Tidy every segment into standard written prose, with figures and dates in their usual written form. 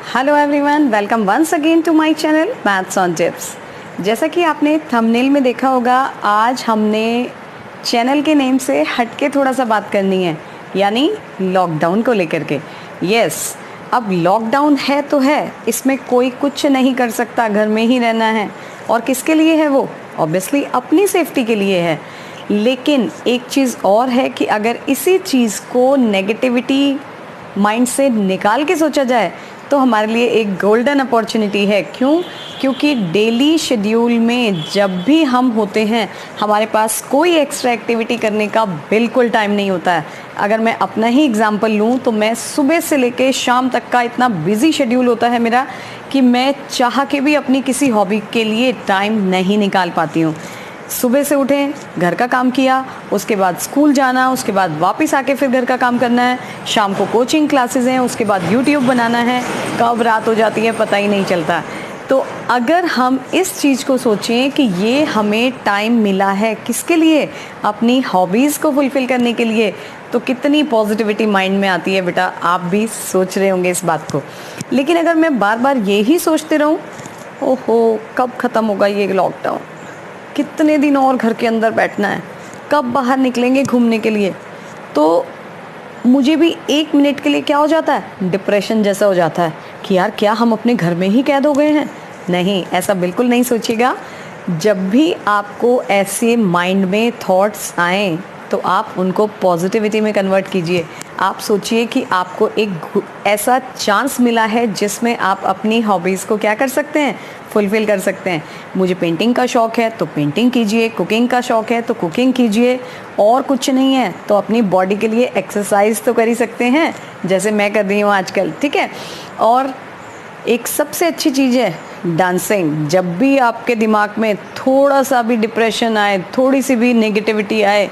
Hello everyone, welcome once again to my channel maths on tips. जैसा कि आपने thumbnail में देखा होगा, आज हमने चैनल के नेम से हटके थोड़ा सा बात करनी है, यानी लॉकडाउन को लेकर के। यस, अब लॉकडाउन है तो है, इसमें कोई कुछ नहीं कर सकता, घर में ही रहना है। और किसके लिए है वो? ऑब्वियसली अपनी सेफ्टी के लिए है। लेकिन एक चीज़ और है कि अगर इसी चीज़ को नेगेटिविटी माइंड से निकाल के सोचा जाए तो हमारे लिए एक गोल्डन अपॉर्चुनिटी है। क्यों? क्योंकि डेली शेड्यूल में जब भी हम होते हैं, हमारे पास कोई एक्स्ट्रा एक्टिविटी करने का बिल्कुल टाइम नहीं होता है। अगर मैं अपना ही एग्जांपल लूँ तो मैं सुबह से लेके शाम तक का इतना बिजी शेड्यूल होता है मेरा कि मैं चाह के भी अपनी किसी हॉबी के लिए टाइम नहीं निकाल पाती हूँ। सुबह से उठें, घर का काम किया, उसके बाद स्कूल जाना, उसके बाद वापस आके फिर घर का काम करना है, शाम को कोचिंग क्लासेस हैं, उसके बाद यूट्यूब बनाना है, कब रात हो जाती है पता ही नहीं चलता। तो अगर हम इस चीज़ को सोचें कि ये हमें टाइम मिला है किसके लिए? अपनी हॉबीज़ को फुलफ़िल करने के लिए, तो कितनी पॉजिटिविटी माइंड में आती है बेटा। आप भी सोच रहे होंगे इस बात को। लेकिन अगर मैं बार बार यही सोचते रहूँ, ओहो कब ख़त्म होगा ये लॉकडाउन, कितने दिन और घर के अंदर बैठना है, कब बाहर निकलेंगे घूमने के लिए, तो मुझे भी एक मिनट के लिए क्या हो जाता है, डिप्रेशन जैसा हो जाता है कि यार क्या हम अपने घर में ही कैद हो गए हैं। नहीं, ऐसा बिल्कुल नहीं सोचिएगा। जब भी आपको ऐसे माइंड में थॉट्स आएँ तो आप उनको पॉजिटिविटी में कन्वर्ट कीजिए। आप सोचिए कि आपको एक ऐसा चांस मिला है जिसमें आप अपनी हॉबीज़ को क्या कर सकते हैं, फुलफ़िल कर सकते हैं। मुझे पेंटिंग का शौक़ है तो पेंटिंग कीजिए, कुकिंग का शौक़ है तो कुकिंग कीजिए, और कुछ नहीं है तो अपनी बॉडी के लिए एक्सरसाइज तो कर ही सकते हैं, जैसे मैं कर रही हूँ आजकल। ठीक है। और एक सबसे अच्छी चीज़ है डांसिंग। जब भी आपके दिमाग में थोड़ा सा भी डिप्रेशन आए, थोड़ी सी भी नेगेटिविटी आए,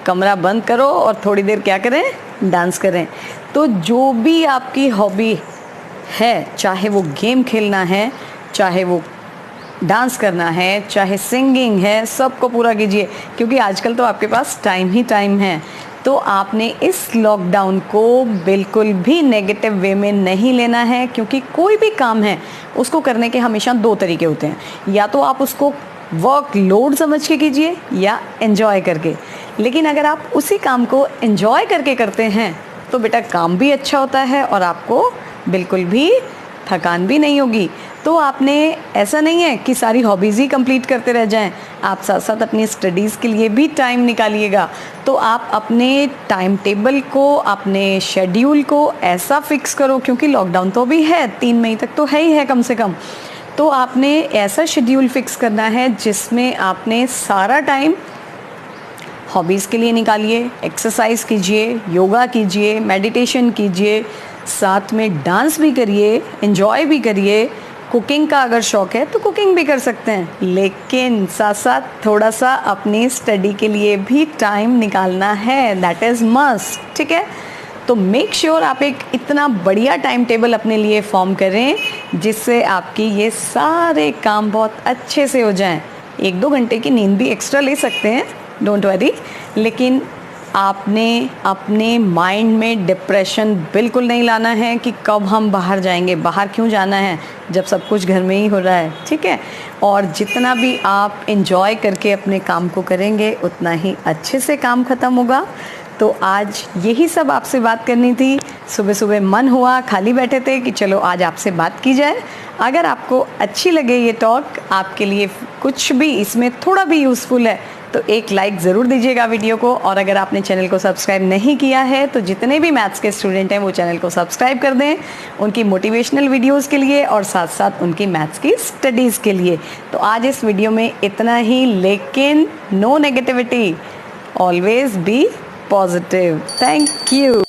कमरा बंद करो और थोड़ी देर क्या करें, डांस करें। तो जो भी आपकी हॉबी है, चाहे वो गेम खेलना है, चाहे वो डांस करना है, चाहे सिंगिंग है, सबको पूरा कीजिए, क्योंकि आजकल तो आपके पास टाइम ही टाइम है। तो आपने इस लॉकडाउन को बिल्कुल भी नेगेटिव वे में नहीं लेना है, क्योंकि कोई भी काम है उसको करने के हमेशा दो तरीके होते हैं। या तो आप उसको वर्क लोड समझ के कीजिए या एंजॉय करके। लेकिन अगर आप उसी काम को एंजॉय करके करते हैं तो बेटा काम भी अच्छा होता है और आपको बिल्कुल भी थकान भी नहीं होगी। तो आपने ऐसा नहीं है कि सारी हॉबीज़ ही कंप्लीट करते रह जाएं, आप साथ साथ अपनी स्टडीज़ के लिए भी टाइम निकालिएगा। तो आप अपने टाइम टेबल को, अपने शेड्यूल को ऐसा फिक्स करो, क्योंकि लॉकडाउन तो भी है, 3 मई तक तो है ही है कम से कम। तो आपने ऐसा शेड्यूल फिक्स करना है जिसमें आपने सारा टाइम हॉबीज़ के लिए निकालिए। एक्सरसाइज कीजिए, योगा कीजिए, मेडिटेशन कीजिए, साथ में डांस भी करिए, एंजॉय भी करिए। कुकिंग का अगर शौक़ है तो कुकिंग भी कर सकते हैं, लेकिन साथ साथ थोड़ा सा अपनी स्टडी के लिए भी टाइम निकालना है, दैट इज़ मस्ट। ठीक है। तो मेक श्योर आप एक इतना बढ़िया टाइम टेबल अपने लिए फॉर्म करें जिससे आपकी ये सारे काम बहुत अच्छे से हो जाएं। 1-2 घंटे की नींद भी एक्स्ट्रा ले सकते हैं, डोंट वरी। लेकिन आपने अपने माइंड में डिप्रेशन बिल्कुल नहीं लाना है कि कब हम बाहर जाएंगे। बाहर क्यों जाना है जब सब कुछ घर में ही हो रहा है। ठीक है। और जितना भी आप एंजॉय करके अपने काम को करेंगे उतना ही अच्छे से काम ख़त्म होगा। तो आज यही सब आपसे बात करनी थी। सुबह सुबह मन हुआ, खाली बैठे थे कि चलो आज आपसे बात की जाए। अगर आपको अच्छी लगे ये टॉक, आपके लिए कुछ भी इसमें थोड़ा भी यूज़फुल है, तो एक लाइक ज़रूर दीजिएगा वीडियो को। और अगर आपने चैनल को सब्सक्राइब नहीं किया है तो जितने भी मैथ्स के स्टूडेंट हैं वो चैनल को सब्सक्राइब कर दें, उनकी मोटिवेशनल वीडियोस के लिए और साथ साथ उनकी मैथ्स की स्टडीज़ के लिए। तो आज इस वीडियो में इतना ही, लेकिन no negativity, always be positive. Thank you.